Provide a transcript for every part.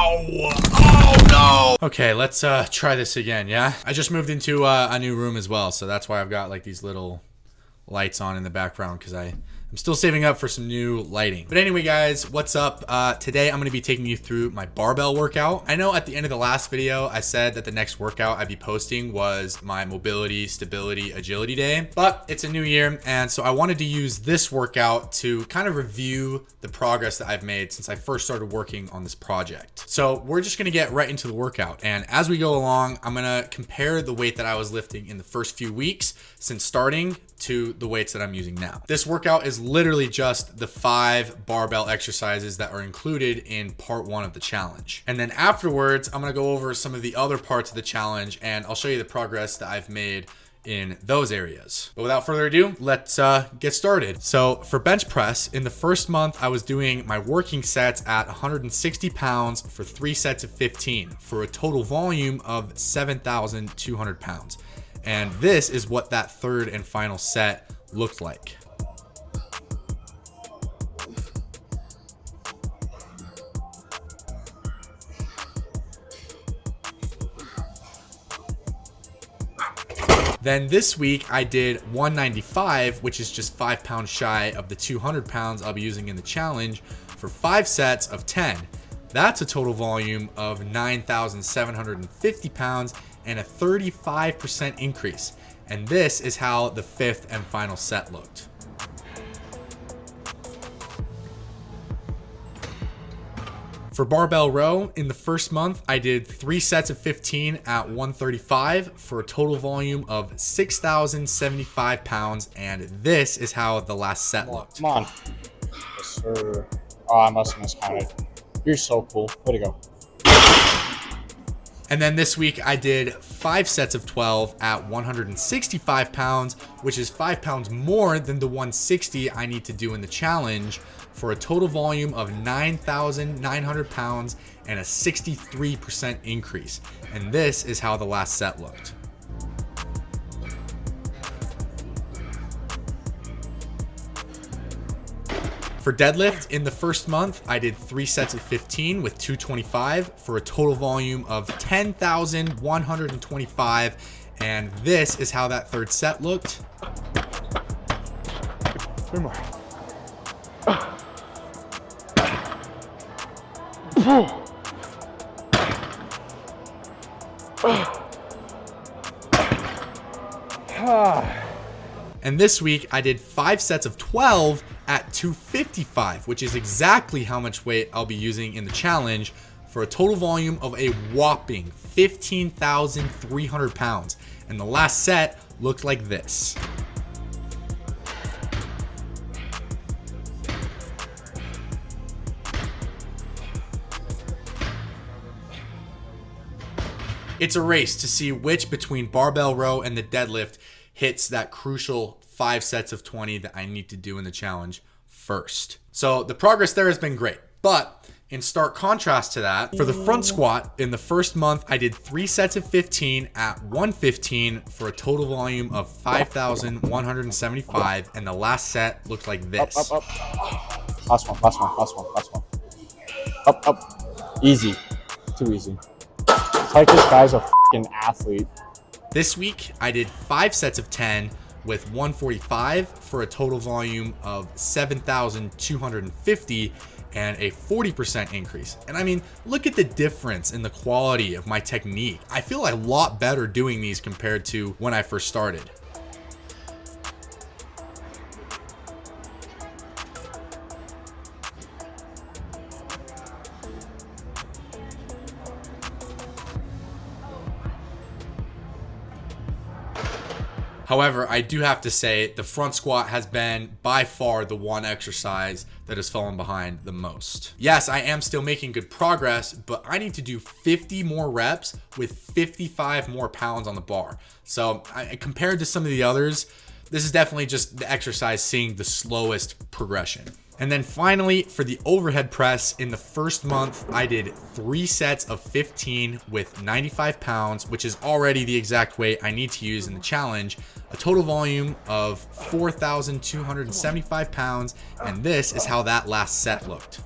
Ow! Oh no! Okay, let's try this again, yeah? I just moved into a new room as well, so that's why I've got like these little lights on in the background because I'm still saving up for some new lighting. But anyway, guys, what's up? Today, I'm going to be taking you through my barbell workout. I know at the end of the last video, I said that the next workout I'd be posting was my mobility, stability, agility day, but it's a new year. And so I wanted to use this workout to kind of review the progress that I've made since I first started working on this project. So we're just going to get right into the workout. And as we go along, I'm going to compare the weight that I was lifting in the first few weeks since starting to the weights that I'm using now. This workout is literally just the 5 barbell exercises that are included in part 1 of the challenge. And then afterwards, I'm gonna go over some of the other parts of the challenge and I'll show you the progress that I've made in those areas. But without further ado, let's get started. So for bench press, in the first month, I was doing my working sets at 160 pounds for 3 sets of 15 for a total volume of 7,200 pounds. And this is what that third and final set looked like. Then this week I did 195, which is just 5 pounds shy of the 200 pounds I'll be using in the challenge for 5 sets of 10. That's a total volume of 9,750 pounds and a 35% increase. And this is how the 5th and final set looked. For barbell row, in the first month, I did 3 sets of 15 at 135 for a total volume of 6,075 pounds. And this is how the last set looked. Come on. Yes, sir. Oh, I must have miscounted. You're so cool. Way to go. And then this week I did 5 sets of 12 at 165 pounds, which is 5 pounds more than the 160 I need to do in the challenge for a total volume of 9,900 pounds and a 63% increase. And this is how the last set looked. For deadlift, in the first month, I did 3 sets of 15 with 225 for a total volume of 10,125. And this is how that third set looked. 3 more. And this week I did 5 sets of 12 at 255, which is exactly how much weight I'll be using in the challenge for a total volume of a whopping 15,300 pounds. And the last set looked like this. It's a race to see which between barbell row and the deadlift hits that crucial 5 sets of 20 that I need to do in the challenge first. So the progress there has been great, but in stark contrast to that, for the front squat, in the first month, I did 3 sets of 15 at 115 for a total volume of 5,175, and the last set looked like this. Up. Last one. Up. Easy. Too easy. It's like this guy's a fucking athlete. This week, I did 5 sets of 10 with 145 for a total volume of 7,250 and a 40% increase. And I mean, look at the difference in the quality of my technique. I feel a lot better doing these compared to when I first started. However, I do have to say the front squat has been by far the one exercise that has fallen behind the most. Yes, I am still making good progress, but I need to do 50 more reps with 55 more pounds on the bar. So compared to some of the others, this is definitely just the exercise seeing the slowest progression. And then finally, for the overhead press, in the first month, I did 3 sets of 15 with 95 pounds, which is already the exact weight I need to use in the challenge, a total volume of 4,275 pounds, and this is how that last set looked.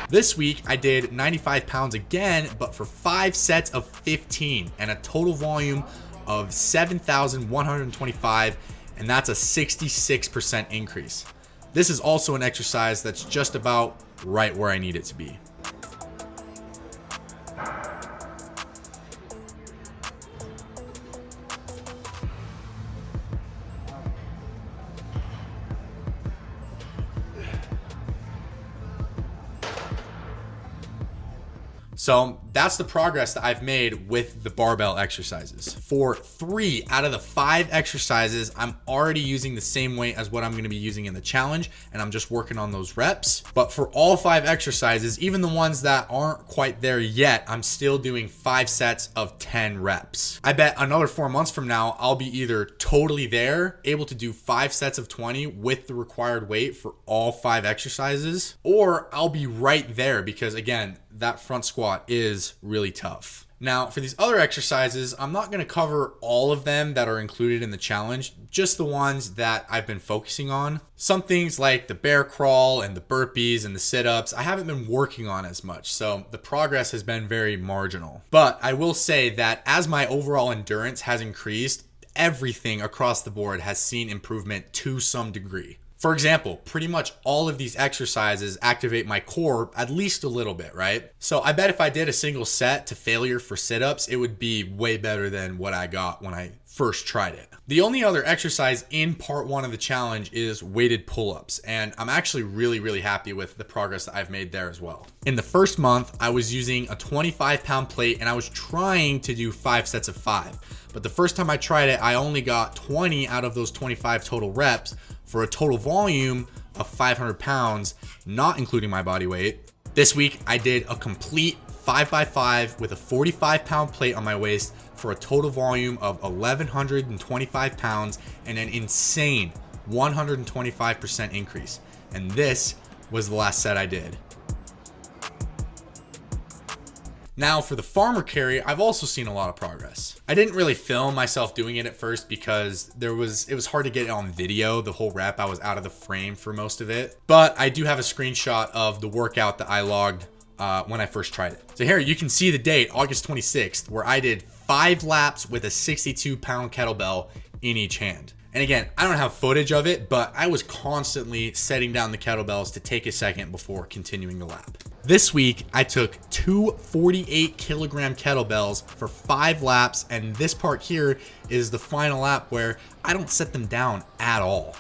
This week, I did 95 pounds again, but for 5 sets of 15 and a total volume of 7,125, and that's a 66% increase. This is also an exercise that's just about right where I need it to be. So that's the progress that I've made with the barbell exercises. For 3 out of the 5 exercises, I'm already using the same weight as what I'm gonna be using in the challenge, and I'm just working on those reps. But for all 5 exercises, even the ones that aren't quite there yet, I'm still doing 5 sets of 10 reps. I bet another 4 months from now, I'll be either totally there, able to do 5 sets of 20 with the required weight for all 5 exercises, or I'll be right there because, again, that front squat is really tough. Now, for these other exercises, I'm not going to cover all of them that are included in the challenge, just the ones that I've been focusing on. Some things like the bear crawl and the burpees and the sit-ups, I haven't been working on as much, so the progress has been very marginal. But I will say that as my overall endurance has increased, everything across the board has seen improvement to some degree. For example, pretty much all of these exercises activate my core at least a little bit, right? So I bet if I did a single set to failure for sit-ups, it would be way better than what I got when I first tried it. The only other exercise in part 1 of the challenge is weighted pull-ups, and I'm actually really happy with the progress that I've made there as well. In the first month, I was using a 25-pound plate and I was trying to do 5 sets of 5. But the first time I tried it, I only got 20 out of those 25 total reps for a total volume of 500 pounds, not including my body weight. This week, I did a complete 5x5 with a 45-pound plate on my waist for a total volume of 1,125 pounds and an insane 125% increase. And this was the last set I did. Now for the farmer carry, I've also seen a lot of progress. I didn't really film myself doing it at first because it was hard to get it on video. The whole rep, I was out of the frame for most of it. But I do have a screenshot of the workout that I logged when I first tried it. So here you can see the date, August 26th, where I did 5 laps with a 62-pound kettlebell in each hand. And again, I don't have footage of it, but I was constantly setting down the kettlebells to take a second before continuing the lap. This week, I took 2 48-kilogram kettlebells for 5 laps, and this part here is the final lap where I don't set them down at all.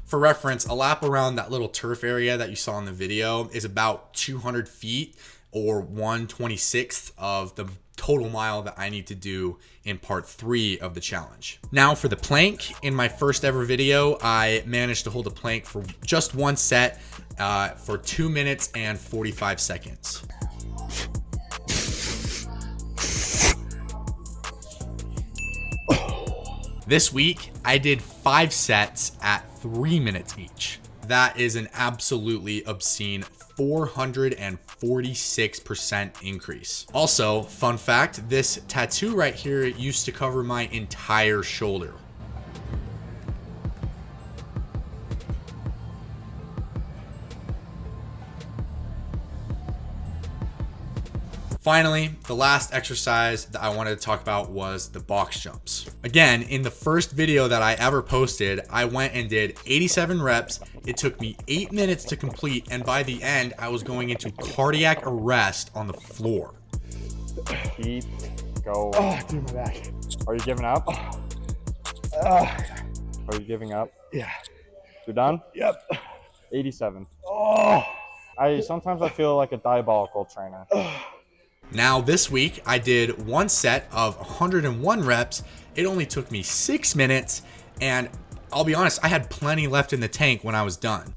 For reference, a lap around that little turf area that you saw in the video is about 200 feet or 1/26th of the total mile that I need to do in part 3 of the challenge. Now for the plank, in my first ever video, I managed to hold a plank for just 1 set for 2 minutes and 45 seconds. This week, I did 5 sets at 3 minutes each. That is an absolutely obscene 446% increase. Also, fun fact, this tattoo right here used to cover my entire shoulder. Finally, the last exercise that I wanted to talk about was the box jumps. Again, in the first video that I ever posted, I went and did 87 reps. It took me 8 minutes to complete, and by the end, I was going into cardiac arrest on the floor. Keep going. Oh, dude, my back. Are you giving up? Oh, Are you giving up? yeah. You're done? Yep. 87. Oh. Sometimes I feel like a diabolical trainer. Now this week, I did 1 set of 101 reps. It only took me 6 minutes, and I'll be honest, I had plenty left in the tank when I was done.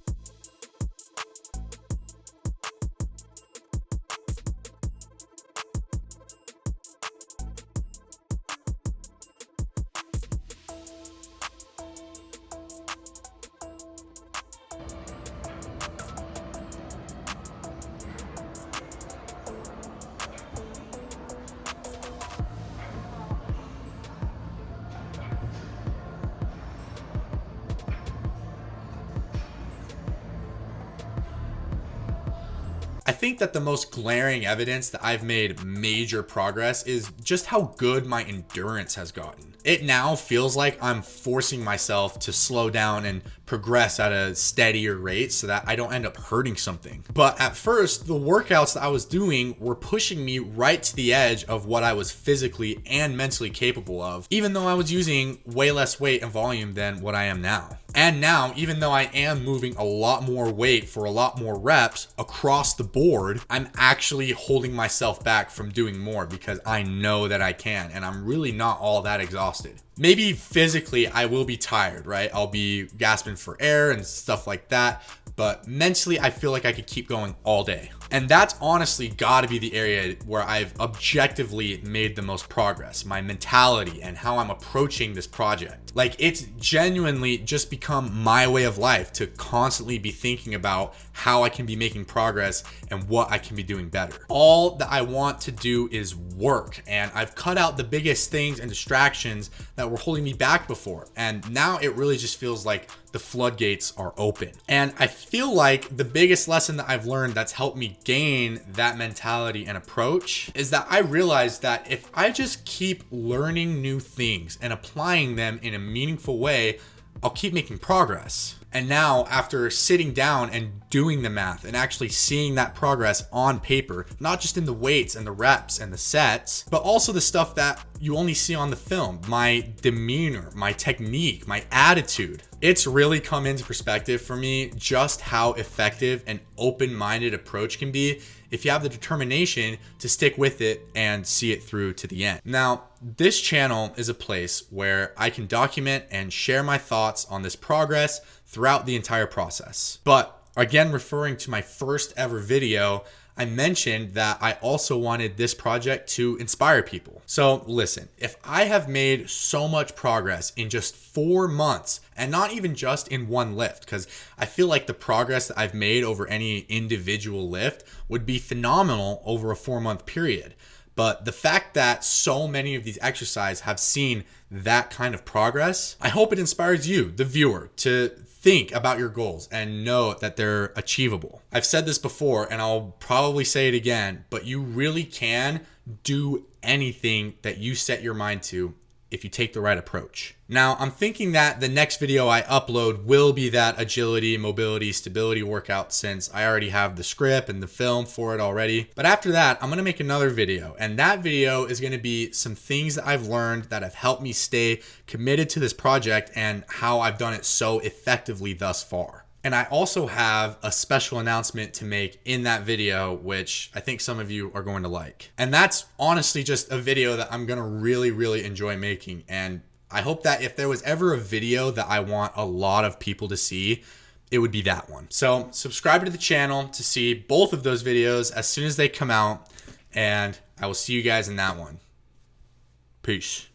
think that the most glaring evidence that I've made major progress is just how good my endurance has gotten. It now feels like I'm forcing myself to slow down and progress at a steadier rate so that I don't end up hurting something. But at first, the workouts that I was doing were pushing me right to the edge of what I was physically and mentally capable of, even though I was using way less weight and volume than what I am now. And now, even though I am moving a lot more weight for a lot more reps across the board, I'm actually holding myself back from doing more because I know that I can, and I'm really not all that exhausted. Maybe physically I will be tired, right? I'll be gasping for air and stuff like that, but mentally I feel like I could keep going all day. And that's honestly gotta be the area where I've objectively made the most progress, my mentality and how I'm approaching this project. Like, it's genuinely just become my way of life to constantly be thinking about how I can be making progress and what I can be doing better. All that I want to do is work, and I've cut out the biggest things and distractions that were holding me back before. And now it really just feels like the floodgates are open. And I feel like the biggest lesson that I've learned that's helped me gain that mentality and approach is that I realized that if I just keep learning new things and applying them in a meaningful way, I'll keep making progress. And now, after sitting down and doing the math and actually seeing that progress on paper, not just in the weights and the reps and the sets, but also the stuff that you only see on the film, my demeanor, my technique, my attitude, it's really come into perspective for me just how effective an open-minded approach can be if you have the determination to stick with it and see it through to the end. Now, this channel is a place where I can document and share my thoughts on this progress throughout the entire process. But again, referring to my first ever video, I mentioned that I also wanted this project to inspire people. So listen, if I have made so much progress in just 4 months, and not even just in one lift, because I feel like the progress that I've made over any individual lift would be phenomenal over a 4-month period. But the fact that so many of these exercises have seen that kind of progress, I hope it inspires you, the viewer, to think about your goals and know that they're achievable. I've said this before and I'll probably say it again, but you really can do anything that you set your mind to if you take the right approach. Now, I'm thinking that the next video I upload will be that agility, mobility, stability workout, since I already have the script and the film for it already. But after that, I'm gonna make another video, and that video is gonna be some things that I've learned that have helped me stay committed to this project and how I've done it so effectively thus far. And I also have a special announcement to make in that video, which I think some of you are going to like. And that's honestly just a video that I'm gonna really enjoy making. And I hope that if there was ever a video that I want a lot of people to see, it would be that one. So subscribe to the channel to see both of those videos as soon as they come out, and I will see you guys in that one. Peace.